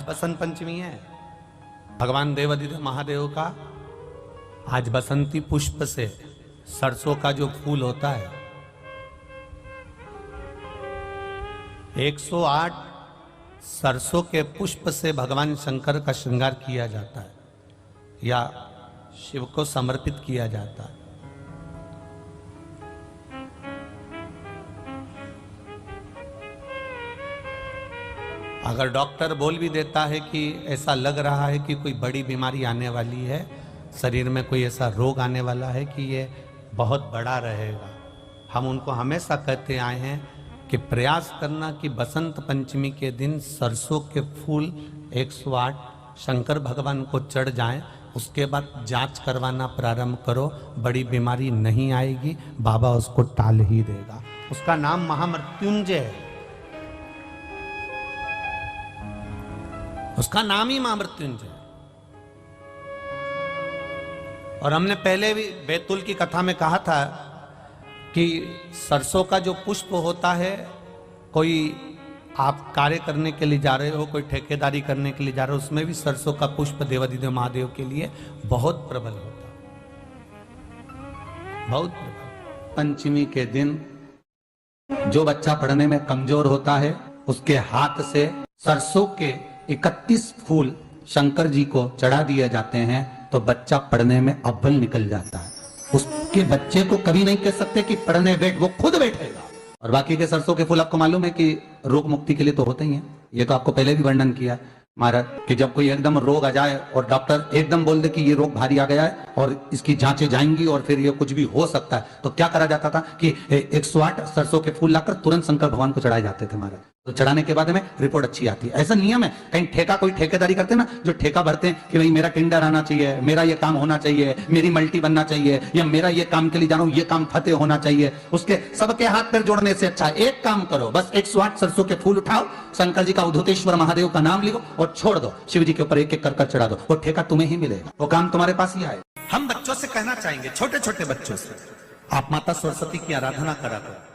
बसंत पंचमी है, भगवान देवादिदेव महादेव का आज बसंती पुष्प से सरसों का जो फूल होता है 108 सरसों के पुष्प से भगवान शंकर का श्रृंगार किया जाता है या शिव को समर्पित किया जाता है। अगर डॉक्टर बोल भी देता है कि ऐसा लग रहा है कि कोई बड़ी बीमारी आने वाली है, शरीर में कोई ऐसा रोग आने वाला है कि ये बहुत बड़ा रहेगा, हम उनको हमेशा कहते आए हैं कि प्रयास करना कि बसंत पंचमी के दिन सरसों के फूल 108 शंकर भगवान को चढ़ जाएं, उसके बाद जांच करवाना प्रारंभ करो, बड़ी बीमारी नहीं आएगी, बाबा उसको टाल ही देगा। उसका नाम महामृत्युंजय है, उसका नाम ही महामृत्युंजय। और हमने पहले भी बैतुल की कथा में कहा था कि सरसों का जो पुष्प होता है, कोई आप कार्य करने के लिए जा रहे हो, कोई ठेकेदारी करने के लिए जा रहे हो, उसमें भी सरसों का पुष्प देवादिदेव महादेव के लिए बहुत प्रबल होता है, बहुत प्रबल। पंचमी के दिन जो बच्चा पढ़ने में कमजोर होता है उसके हाथ से सरसों के 31 फूल शंकर जी को चढ़ा दिए जाते हैं तो बच्चा पढ़ने में अव्वल निकल जाता है। उसके बच्चे को कभी नहीं कह सकते कि पढ़ने बैठ, वो खुद बैठेगा। और बाकी के सरसों के फूल आपको मालूम है कि रोग मुक्ति के लिए तो होते ही हैं, ये तो आपको पहले भी वर्णन किया है महाराज कि जब कोई एकदम रोग आ जाए और डॉक्टर एकदम बोल दे कि ये रोग भारी आ गया है और इसकी जांचें जाएंगी और फिर ये कुछ भी हो सकता है, तो क्या करा जाता था कि 108 सरसों के फूल लाकर तुरंत शंकर भगवान को चढ़ाए जाते थे महाराज। तो चढ़ाने के बाद में रिपोर्ट अच्छी आती है। ऐसा नियम है, कहीं ठेका कोई ठेकेदारी करते हैं ना, जो ठेका भरते हैं कि भाई मेरा टेंडर आना चाहिए, मेरा ये काम होना चाहिए, मेरी मल्टी बनना चाहिए, या मेरा ये काम के लिए जा रहा हूं, ये काम फतेह होना चाहिए, उसके सबके हाथ पैर जोड़ने से अच्छा एक काम करो, बस 108 सरसों के फूल उठाओ, शंकर जी का उद्धतेश्वर महादेव का नाम लिखो और छोड़ दो, शिव जी के ऊपर एक एक कर चढ़ा दो, वो ठेका तुम्हें ही मिलेगा, वो काम तुम्हारे पास ही आए। हम बच्चों से कहना चाहेंगे, छोटे छोटे बच्चों से, आप माता सरस्वती की आराधना करा करो।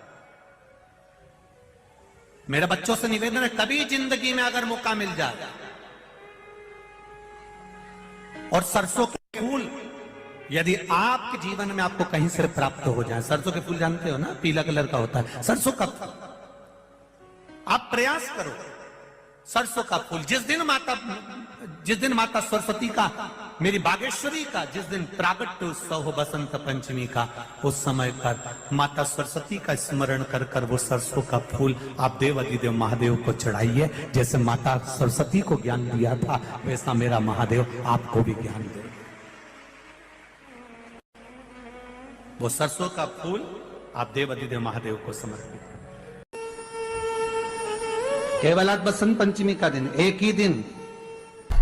मेरे बच्चों से निवेदन है, कभी जिंदगी में अगर मौका मिल जाए और सरसों के फूल यदि आपके जीवन में आपको कहीं से प्राप्त हो जाए, सरसों के फूल जानते हो ना, पीला कलर का होता है सरसों का फूल, आप प्रयास करो सरसों का फूल। जिस दिन माता सरस्वती का, मेरी बागेश्वरी का जिस दिन प्रागट्य उत्सव हो बसंत पंचमी का, उस समय पर माता सरस्वती का स्मरण कर कर वो सरसों का फूल आप देवादिदेव महादेव को चढ़ाइए। जैसे माता सरस्वती को ज्ञान दिया था वैसा मेरा महादेव आपको भी ज्ञान दे। वो सरसों का फूल आप देवादिदेव महादेव को समर्पित, केवल आज बसंत पंचमी का दिन, एक ही दिन।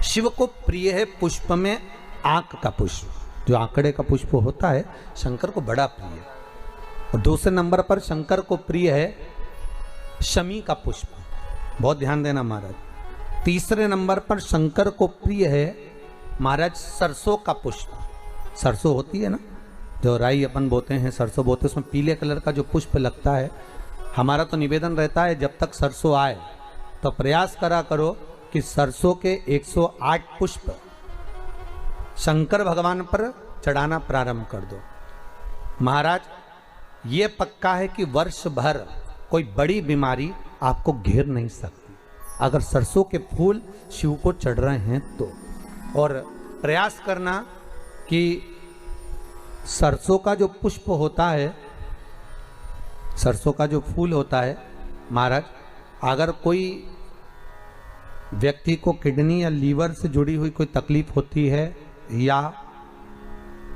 शिव को प्रिय है पुष्प में आंक का पुष्प, जो आंकड़े का पुष्प होता है शंकर को बड़ा प्रिय है। और दूसरे नंबर पर शंकर को प्रिय है शमी का पुष्प, बहुत ध्यान देना महाराज। तीसरे नंबर पर शंकर को प्रिय है महाराज सरसों का पुष्प। सरसों होती है ना, जो राई अपन बोते हैं, सरसों बोते हैं, उसमें पीले कलर का जो पुष्प लगता है। हमारा तो निवेदन रहता है जब तक सरसों आए तो प्रयास करा करो कि सरसों के 108 पुष्प शंकर भगवान पर चढ़ाना प्रारंभ कर दो। महाराज ये पक्का है कि वर्ष भर कोई बड़ी बीमारी आपको घेर नहीं सकती अगर सरसों के फूल शिव को चढ़ रहे हैं तो। और प्रयास करना कि सरसों का जो पुष्प होता है, सरसों का जो फूल होता है महाराज, अगर कोई व्यक्ति को किडनी या लीवर से जुड़ी हुई कोई तकलीफ होती है या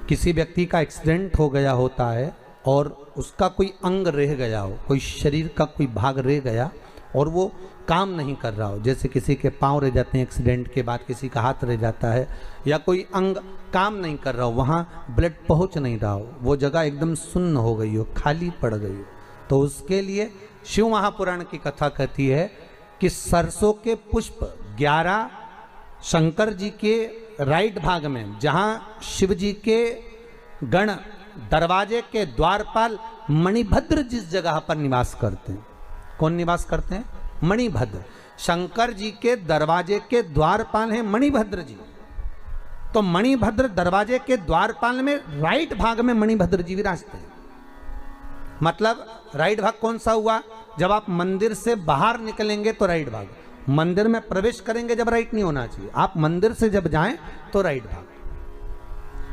किसी व्यक्ति का एक्सीडेंट हो गया होता है और उसका कोई अंग रह गया हो, कोई शरीर का कोई भाग रह गया और वो काम नहीं कर रहा हो, जैसे किसी के पांव रह जाते हैं एक्सीडेंट के बाद, किसी का हाथ रह जाता है, या कोई अंग काम नहीं कर रहा हो, वहाँ ब्लड पहुँच नहीं रहा हो, वो जगह एकदम सुन्न हो गई हो, खाली पड़ गई हो, तो उसके लिए शिव महापुराण की कथा कहती है कि सरसों के पुष्प 11 शंकर जी के राइट भाग में, जहाँ शिव जी के गण दरवाजे के द्वारपाल मणिभद्र जिस जगह पर निवास करते हैं, कौन निवास करते हैं? मणिभद्र। शंकर जी के दरवाजे के द्वारपाल हैं मणिभद्र जी। तो मणिभद्र दरवाजे के द्वारपाल में राइट भाग में मणिभद्र जी विराजते हैं। मतलब राइट भाग कौन सा हुआ? जब आप मंदिर से बाहर निकलेंगे तो राइट भाग, मंदिर में प्रवेश करेंगे जब राइट नहीं होना चाहिए, आप मंदिर से जब जाएं तो राइट भाग।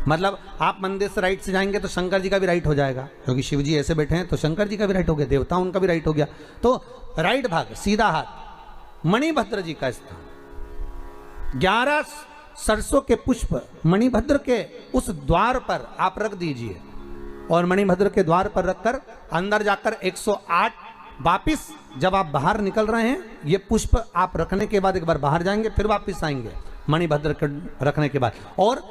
मतलब आप मंदिर से राइट से जाएंगे तो शंकर जी का भी राइट हो जाएगा, क्योंकि शिव जी ऐसे बैठे हैं तो शंकर जी का भी राइट हो गया, देवता उनका भी राइट हो गया। तो राइट भाग सीधा हाथ मणिभद्र जी का स्थान। 11 सरसों के पुष्प मणिभद्र के उस द्वार पर आप रख दीजिए, और मणिभद्र के द्वार पर रखकर अंदर जाकर 108 वापिस जब आप बाहर निकल रहे हैं, ये पुष्प आप रखने के बाद एक बार बाहर जाएंगे, फिर वापिस आएंगे मणिभद्र के रखने के बाद, और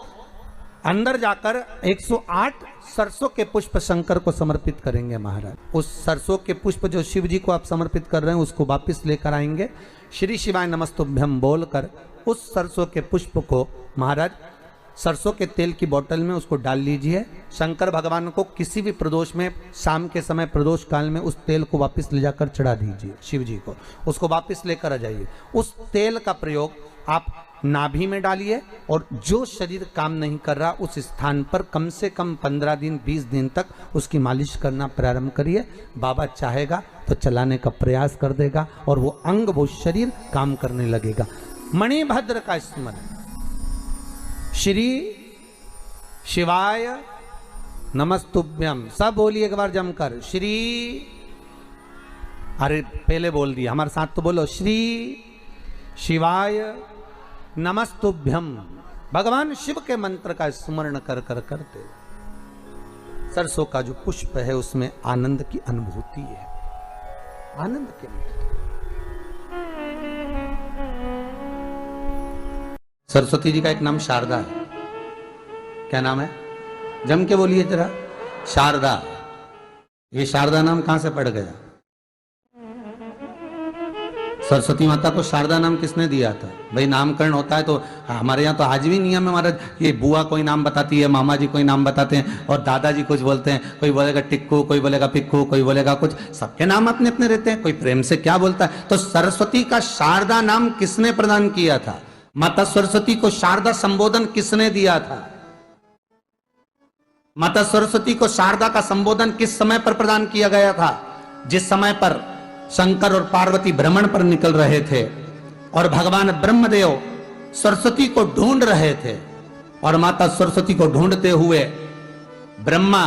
अंदर जाकर 108 सरसों के पुष्प शंकर को समर्पित करेंगे महाराज। उस सरसों के पुष्प जो शिव जी को आप समर्पित कर रहे हैं उसको वापिस लेकर आएंगे, श्री शिवाय नमस्तुभ्यम बोलकर उस सरसों के पुष्प को महाराज सरसों के तेल की बोतल में उसको डाल लीजिए। शंकर भगवान को किसी भी प्रदोष में शाम के समय प्रदोष काल में उस तेल को वापस ले जाकर चढ़ा दीजिए शिव जी को, उसको वापस लेकर आ जाइए। उस तेल का प्रयोग आप नाभि में डालिए, और जो शरीर काम नहीं कर रहा उस स्थान पर कम से कम 15 दिन 20 दिन तक उसकी मालिश करना प्रारंभ करिए। बाबा चाहेगा तो चलाने का प्रयास कर देगा और वो अंग वो शरीर काम करने लगेगा। मणिभद्र का स्मरण, श्री शिवाय नमस्तुभ्यम, सब बोलिए एक बार जमकर, श्री, अरे पहले बोल दिया, हमारे साथ तो बोलो, श्री शिवाय नमस्तुभ्यम। भगवान शिव के मंत्र का स्मरण कर कर करते सरसों का जो पुष्प है उसमें आनंद की अनुभूति है, आनंद की अनुभूति। सरस्वती जी का एक नाम शारदा है। क्या नाम है? जम के बोलिए जरा। शारदा। ये शारदा नाम कहां से पड़ गया? सरस्वती माता को शारदा नाम किसने दिया था? भाई नामकरण होता है तो हमारे यहाँ तो आज भी नियम है महाराज, ये बुआ कोई नाम बताती है, मामा जी कोई नाम बताते हैं, और दादाजी कुछ बोलते हैं, कोई बोलेगा टिक्कू, कोई बोलेगा पिक्कू, कोई बोलेगा कुछ, सबके नाम अपने अपने रहते हैं, कोई प्रेम से क्या बोलता है। तो सरस्वती का शारदा नाम किसने प्रदान किया था? माता सरस्वती को शारदा संबोधन किसने दिया था? माता सरस्वती को शारदा का संबोधन किस समय पर प्रदान किया गया था? जिस समय पर शंकर और पार्वती भ्रमण पर निकल रहे थे और भगवान ब्रह्मदेव सरस्वती को ढूंढ रहे थे, और माता सरस्वती को ढूंढते हुए ब्रह्मा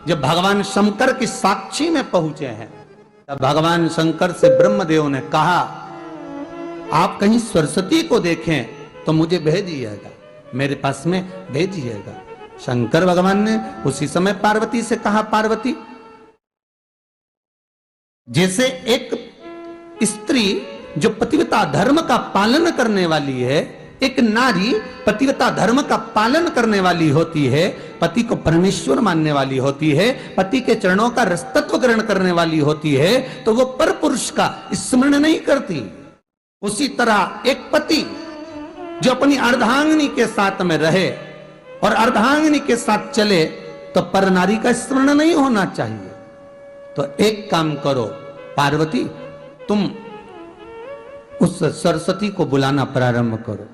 जब भगवान शंकर की साक्षी में पहुंचे हैं, तब भगवान शंकर से ब्रह्मदेव ने कहा, आप कहीं सरस्वती को देखें तो मुझे भेजिएगा, मेरे पास में भेजिएगा। शंकर भगवान ने उसी समय पार्वती से कहा, पार्वती, जैसे एक स्त्री जो पतिव्रता धर्म का पालन करने वाली है, एक नारी पतिव्रता धर्म का पालन करने वाली होती है, पति को परमेश्वर मानने वाली होती है, पति के चरणों का रसतत्व ग्रहण करने वाली होती है, तो वो पर पुरुष का स्मरण नहीं करती। उसी तरह एक पति जो अपनी अर्धांगिनी के साथ में रहे और अर्धांगिनी के साथ चले, तो पर नारी का स्मरण नहीं होना चाहिए। तो एक काम करो पार्वती, तुम उस सरस्वती को बुलाना प्रारंभ करो।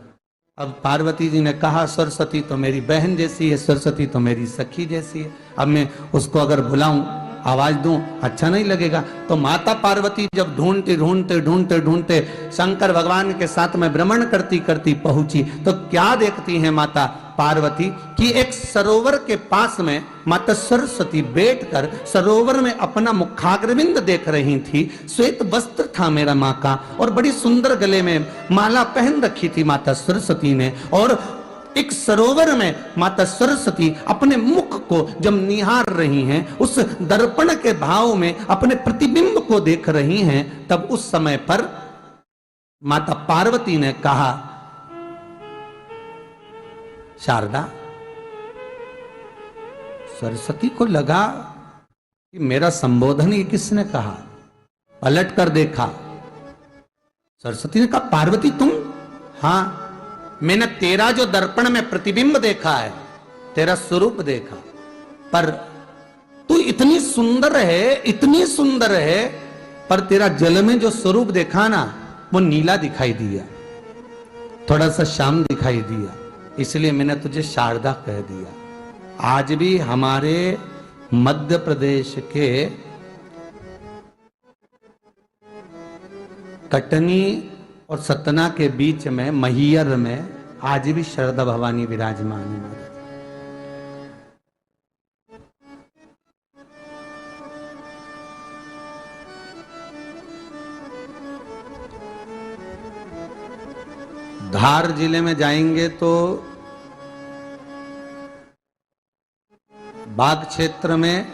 अब पार्वती जी ने कहा, सरस्वती तो मेरी बहन जैसी है, सरस्वती तो मेरी सखी जैसी है, अब मैं उसको अगर बुलाऊं, आवाज दूं, अच्छा नहीं लगेगा। तो माता पार्वती जब ढूंढते ढूंढते ढूंढते ढूंढते शंकर भगवान के साथ में भ्रमण करती करती पहुंची, तो क्या देखती है माता पार्वती कि एक सरोवर के पास में माता सरस्वती बैठकर सरोवर में अपना मुखाग्रविंद देख रही थी। श्वेत वस्त्र था मेरा माँ का, और बड़ी सुंदर गले में माला पहन रखी थी माता सरस्वती ने, और एक सरोवर में माता सरस्वती अपने मुख को जब निहार रही हैं, उस दर्पण के भाव में अपने प्रतिबिंब को देख रही हैं, तब उस समय पर माता पार्वती ने कहा, शारदा, सरस्वती को लगा कि मेरा संबोधन ये किसने कहा, पलट कर देखा, सरस्वती ने कहा, पार्वती तुम? हाँ, मैंने तेरा जो दर्पण में प्रतिबिंब देखा है, तेरा स्वरूप देखा, पर तू इतनी सुंदर है, इतनी सुंदर है, पर तेरा जल में जो स्वरूप देखा ना, वो नीला दिखाई दिया, थोड़ा सा श्याम दिखाई दिया, इसलिए मैंने तुझे शारदा कह दिया। आज भी हमारे मध्य प्रदेश के कटनी और सतना के बीच में मैहर में आज भी शारदा भवानी विराजमान है। धार जिले में जाएंगे तो बाग क्षेत्र में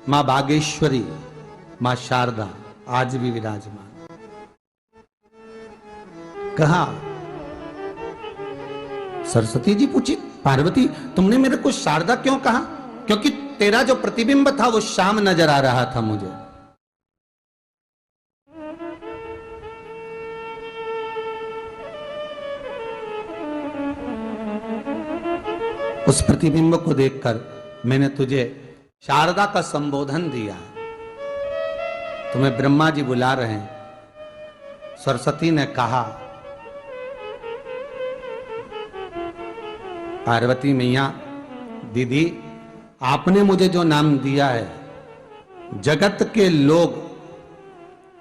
मां बागेश्वरी, मां शारदा आज भी विराजमान। कहा सरस्वती जी पूछी, पार्वती तुमने मेरे को शारदा क्यों कहा? क्योंकि तेरा जो प्रतिबिंब था वो श्याम नजर आ रहा था मुझे। उस प्रतिबिंब को देखकर मैंने तुझे शारदा का संबोधन दिया। तुम्हें ब्रह्मा जी बुला रहे हैं। सरस्वती ने कहा, पार्वती मैया दीदी, आपने मुझे जो नाम दिया है, जगत के लोग,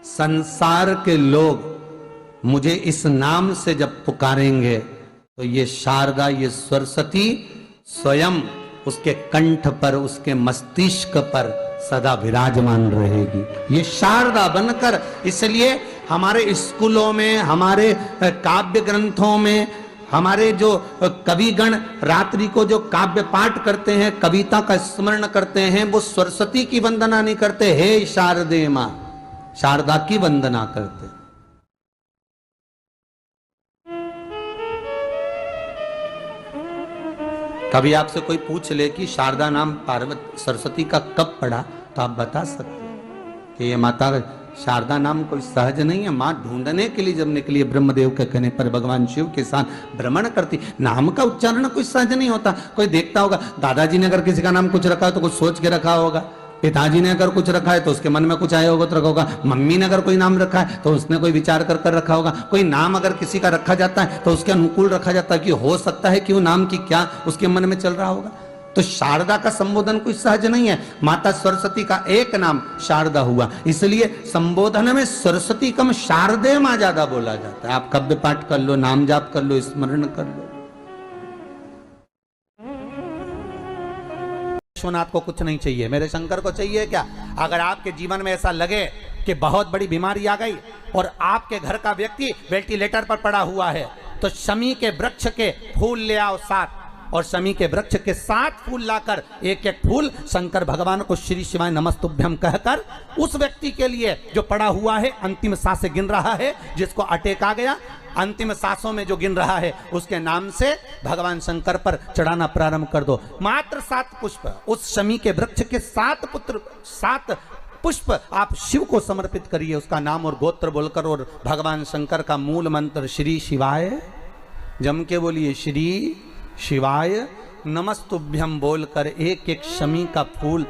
संसार के लोग मुझे इस नाम से जब पुकारेंगे तो ये शारदा, ये सरस्वती स्वयं उसके कंठ पर, उसके मस्तिष्क पर सदा विराजमान रहेगी, ये शारदा बनकर। इसलिए हमारे स्कूलों में, हमारे काव्य ग्रंथों में, हमारे जो कविगण रात्रि को जो काव्य पाठ करते हैं, कविता का स्मरण करते हैं, वो सरस्वती की वंदना नहीं करते, हे शारदे मां, शारदा की वंदना करते। कभी आपसे कोई पूछ ले कि शारदा नाम पार्वती सरस्वती का कब पड़ा, तो आप बता सकते हैं कि ये माता शारदा नाम कोई सहज नहीं है। मां ढूंढने के लिए जब निकली, ब्रह्मदेव के कहने पर भगवान शिव के साथ भ्रमण करती। नाम का उच्चारण कोई सहज नहीं होता। कोई देखता होगा, दादाजी ने अगर किसी का नाम कुछ रखा है तो कुछ सोच के रखा होगा, पिताजी ने अगर कुछ रखा है तो उसके मन में कुछ आया होगा तो रखा होगा, मम्मी ने अगर कोई नाम रखा है तो उसने कोई विचार कर कर रखा होगा। कोई नाम अगर किसी का रखा जाता है तो उसके अनुकूल रखा जाता है कि हो सकता है कि वो नाम की क्या उसके मन में चल रहा होगा। तो शारदा का संबोधन कोई सहज नहीं है। माता सरस्वती का एक नाम शारदा हुआ, इसलिए संबोधन में सरस्वती कम शारदे मां ज्यादा बोला जाता है। आप काव्य पाठ कर लो, नाम जाप कर लो, स्मरण कर लो। विश्वनाथ को कुछ नहीं चाहिए, मेरे शंकर को चाहिए क्या? अगर आपके जीवन में ऐसा लगे कि बहुत बड़ी बीमारी आ गई और आपके घर का व्यक्ति वेंटिलेटर पर पड़ा हुआ है, तो शमी के वृक्ष के फूल ले आओ 7, और शमी के वृक्ष के 7 फूल लाकर एक एक फूल शंकर भगवान को श्री शिवाय नमस्तुभ्यम कहकर उस व्यक्ति के लिए जो पड़ा हुआ है, अंतिम सांसें गिन रहा है, जिसको अटैक आ गया, अंतिम सांसों में जो गिन रहा है, उसके नाम से भगवान शंकर पर चढ़ाना प्रारंभ कर दो। मात्र 7 पुष्प, उस शमी के वृक्ष के 7 पुष्प आप शिव को समर्पित करिए, उसका नाम और गोत्र बोलकर, और भगवान शंकर का मूल मंत्र श्री शिवाय, जम के बोलिए श्री शिवाय नमस्तुभ्यम बोलकर एक एक शमी का फूल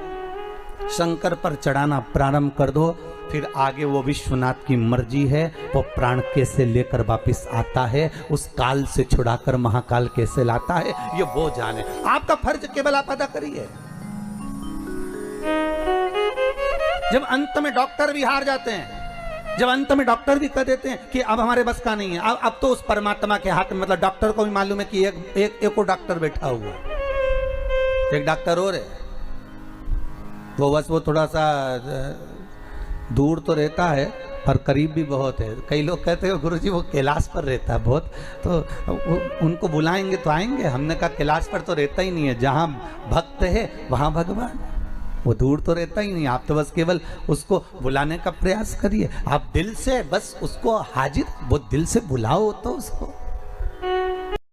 शंकर पर चढ़ाना प्रारंभ कर दो। फिर आगे वो विश्वनाथ की मर्जी है, वो प्राण कैसे लेकर वापिस आता है, उस काल से छुड़ाकर महाकाल कैसे लाता है, ये वो जाने। आपका फर्ज केवल आप अदा करिए। जब अंत में डॉक्टर भी हार जाते हैं, जब अंत में डॉक्टर भी कह देते हैं कि अब हमारे बस का नहीं है, अब तो उस परमात्मा के हाथ में, मतलब डॉक्टर को भी मालूम है कि एक और डॉक्टर बैठा हुआ, एक डॉक्टर और है, वो बस वो थोड़ा सा दूर तो रहता है पर करीब भी बहुत है। कई लोग कहते हैं गुरुजी वो कैलाश पर रहता है बहुत, तो उनको बुलाएंगे तो आएंगे। हमने कहा कैलाश पर तो रहता ही नहीं है, जहाँ भक्त है वहाँ भगवान, वो दूर तो रहता ही नहीं। आप तो बस केवल उसको बुलाने का प्रयास करिए, आप दिल से बस उसको हाजिर, वो दिल से बुलाओ तो उसको।